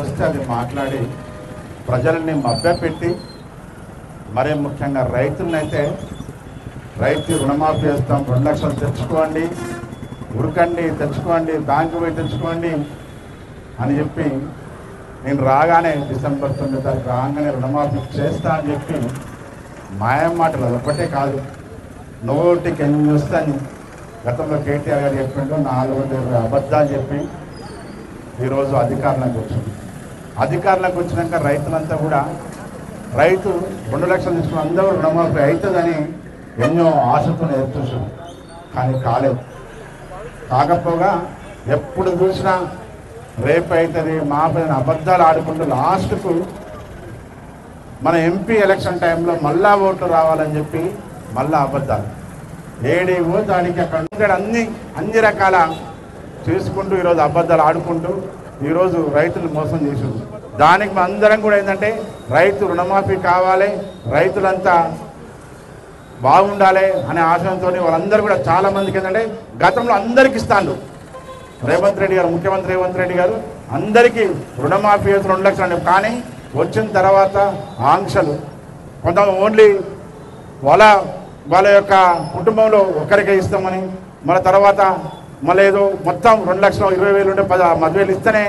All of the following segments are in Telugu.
వస్తే అది మాట్లాడి ప్రజల్ని మభ్యపెట్టి మరీ ముఖ్యంగా రైతులనైతే రైతు రుణమాఫీ చేస్తాం 2 లక్షలు తెచ్చుకోండి ఉరకండి తెచ్చుకోండి బ్యాంకు పోయి తెచ్చుకోండి అని చెప్పి నేను రాగానే డిసెంబర్ 9 తారీఖు రాగానే రుణమాఫీ చేస్తా అని చెప్పి మాయం మాటలు అదొక్కటే కాదు నోటికి ఎన్ని వస్తాయని గతంలో కేటీఆర్ గారు చెప్పిండు 420 అబద్ధాలు చెప్పి ఈరోజు అధికారులకు వచ్చినాక రైతులంతా కూడా రైతు 2 లక్షలు తీసుకుని అందరూ రుణమాఫీ అవుతుందని ఎన్నో ఆశతో ఎదుర్కొంటారు కానీ కాలేదు. కాకపోగా ఎప్పుడు చూసినా రేపు అవుతుంది మాపై అబద్ధాలు ఆడుకుంటూ లాస్ట్కు మన ఎంపీ ఎలక్షన్ టైంలో మళ్ళా ఓట్లు రావాలని చెప్పి మళ్ళా అబద్ధాలు ఏడేవో దానికి అక్కడ అన్ని రకాల చేసుకుంటూ ఈరోజు అబద్ధాలు ఆడుకుంటూ ఈరోజు రైతులు మోసం చేసింది. దానికి అందరం కూడా ఏంటంటే రైతు రుణమాఫీ కావాలి రైతులంతా బాగుండాలి అనే ఆశయంతో వాళ్ళందరూ కూడా చాలామందికి ఏంటంటే గతంలో అందరికి ఇస్తాను ముఖ్యమంత్రి రేవంత్ రెడ్డి గారు అందరికీ రుణమాఫీ 2 లక్షలు కానీ వచ్చిన తర్వాత ఆంక్షలు కొంత ఓన్లీ వాళ్ళ యొక్క కుటుంబంలో ఒక్కరికే ఇస్తామని మన తర్వాత మళ్ళీ ఏదో మొత్తం 2,20,000 ఉంటే 10,000 ఇస్తేనే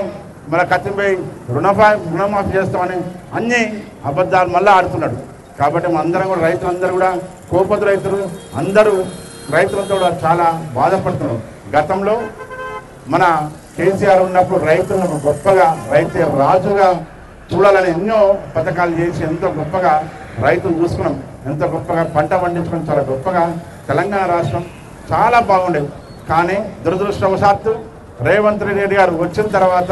మన కత్తిపై రుణమాఫీ చేస్తామని అన్ని అబద్ధాలు మళ్ళీ ఆడుతున్నాడు. కాబట్టి అందరం కూడా రైతులందరూ కూడా కోపదు రైతులు అందరూ రైతులతో కూడా చాలా బాధపడుతున్నారు. గతంలో మన కేసీఆర్ ఉన్నప్పుడు రైతులను గొప్పగా రైతు రాజుగా చూడాలని ఎన్నో పథకాలు చేసి ఎంతో గొప్పగా రైతులు చూసుకున్నాం. ఎంతో గొప్పగా పంట పండించుకుని చాలా గొప్పగా తెలంగాణ రాష్ట్రం చాలా బాగుండేది. కానీ దురదృష్టవశాత్తు రేవంత్ రెడ్డి గారు వచ్చిన తర్వాత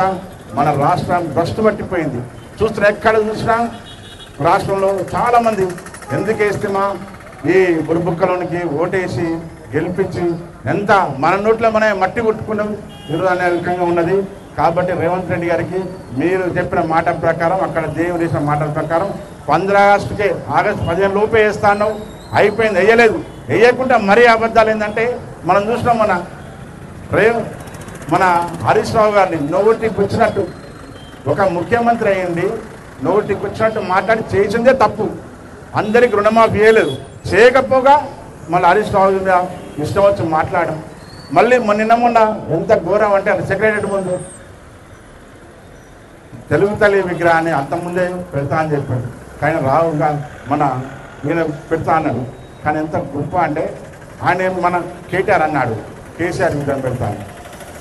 మన రాష్ట్రం భ్రష్టు పట్టిపోయింది. చూస్తున్న ఎక్కడ చూసినా రాష్ట్రంలో చాలామంది ఎందుకు వేస్తేమా ఈ బుర్బుక్కలోనికి ఓటేసి గెలిపించి ఎంత మన నోట్లో మన మట్టి కొట్టుకున్నాం ఈరోజు అనే రకంగా ఉన్నది. కాబట్టి రేవంత్ రెడ్డి గారికి మీరు చెప్పిన మాట ప్రకారం అక్కడ దేవుడు వేసిన మాటల ప్రకారం 15 ఆగస్టు 15 లోపే వేస్తాను అయిపోయింది. వేయకుండా మరీ అబద్ధాలు ఏంటంటే మనం చూసినాం మన హరీష్ రావు గారిని నోటికి వచ్చినట్టు ఒక ముఖ్యమంత్రి అయ్యింది నోటికి వచ్చినట్టు మాట్లాడి చేసిందే తప్పు. అందరికి రుణమాఫీ చేయలేదు చేయకపోగా మళ్ళీ హరీష్ రావు మీద ఇష్టం వచ్చి మాట్లాడడం మళ్ళీ మొన్న ఎంత ఘోరం అంటే సెక్రటరీ ముందు తెలుగు తల్లి విగ్రహాన్ని అంతకుముందే పెడతా అని చెప్పాడు. కానీ రావుగా ఈయన పెడతా అన్నాడు. కానీ ఎంత గొప్ప అంటే ఆయన మన కేటీఆర్ అన్నాడు కేసీఆర్ విగ్రహం పెడతాను.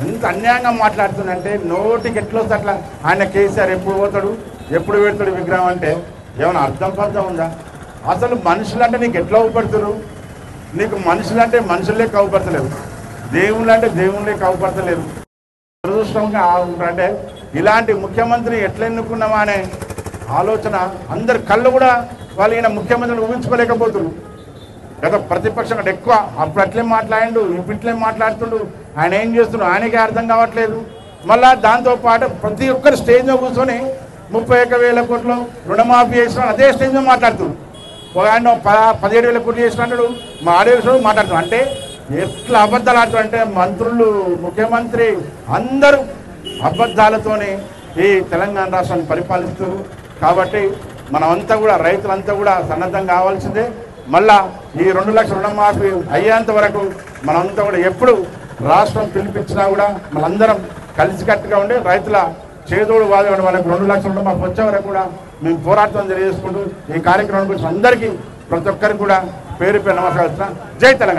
ఎంత అన్యాయంగా మాట్లాడుతుందంటే నోటికి ఎట్లా వస్తే అట్లా ఆయన కేసీఆర్ ఎప్పుడు పోతాడు ఎప్పుడు పెడతాడు విగ్రహం అంటే ఏమైనా అర్థం ఉందా? అసలు మనుషులు అంటే నీకు ఎట్లా ఊపడుతున్నారు? నీకు మనుషులంటే మనుషులే కవుపడతలేరు దేవుళ్ళు అంటే దేవుళ్ళే కవుపడతలేరు. దురదృష్టంగా అంటే ఇలాంటి ముఖ్యమంత్రిని ఎట్లా ఎన్నుకున్నామా అనే ఆలోచన అందరి కళ్ళు కూడా వాళ్ళు ఈయన ముఖ్యమంత్రిని ఊహించుకోలేకపోతున్నారు. గత ప్రతిపక్షం కంటే ఎక్కువ అప్పుడు అట్లే మాట్లాడిండు ఇప్పుడు ఇట్లే మాట్లాడుతుండు. ఆయన ఏం చేస్తున్నాడు ఆయనకే అర్థం కావట్లేదు. మళ్ళా దాంతోపాటు ప్రతి ఒక్కరు స్టేజ్ మీద కూర్చొని 31,000 కోట్లు రుణమాఫీ చేసిన అదే స్టేజ్ మీద మాట్లాడుతున్నాడు. ఆయన 17,000 కోట్లు చేసినాడు మా ఆడేసిన మాట్లాడుతున్నాడు. అంటే ఎట్లా అబద్ధాలు ఆడుతాడు అంటే మంత్రులు ముఖ్యమంత్రి అందరూ అబద్ధాలతోనే ఈ తెలంగాణ రాష్ట్రాన్ని పరిపాలిస్తారు. కాబట్టి మనమంతా కూడా రైతులంతా కూడా సన్నద్ధం కావాల్సిందే. మళ్ళా ఈ 2 లక్షల రుణమాఫీ అయ్యేంత వరకు మనమంతా కూడా ఎప్పుడు రాష్ట్రం పిలిపించినా కూడా మనందరం కలిసికట్టుగా ఉండి రైతుల చేదోడు వాదోడు మనకు 2 లక్షల రుణమాఫీ వచ్చే వరకు కూడా మేము పోరాటం తెలియజేసుకుంటూ ఈ కార్యక్రమం గురించి అందరికీ ప్రతి ఒక్కరికి కూడా పేరు నమస్కరిస్తున్నాం. జై తెలంగాణ.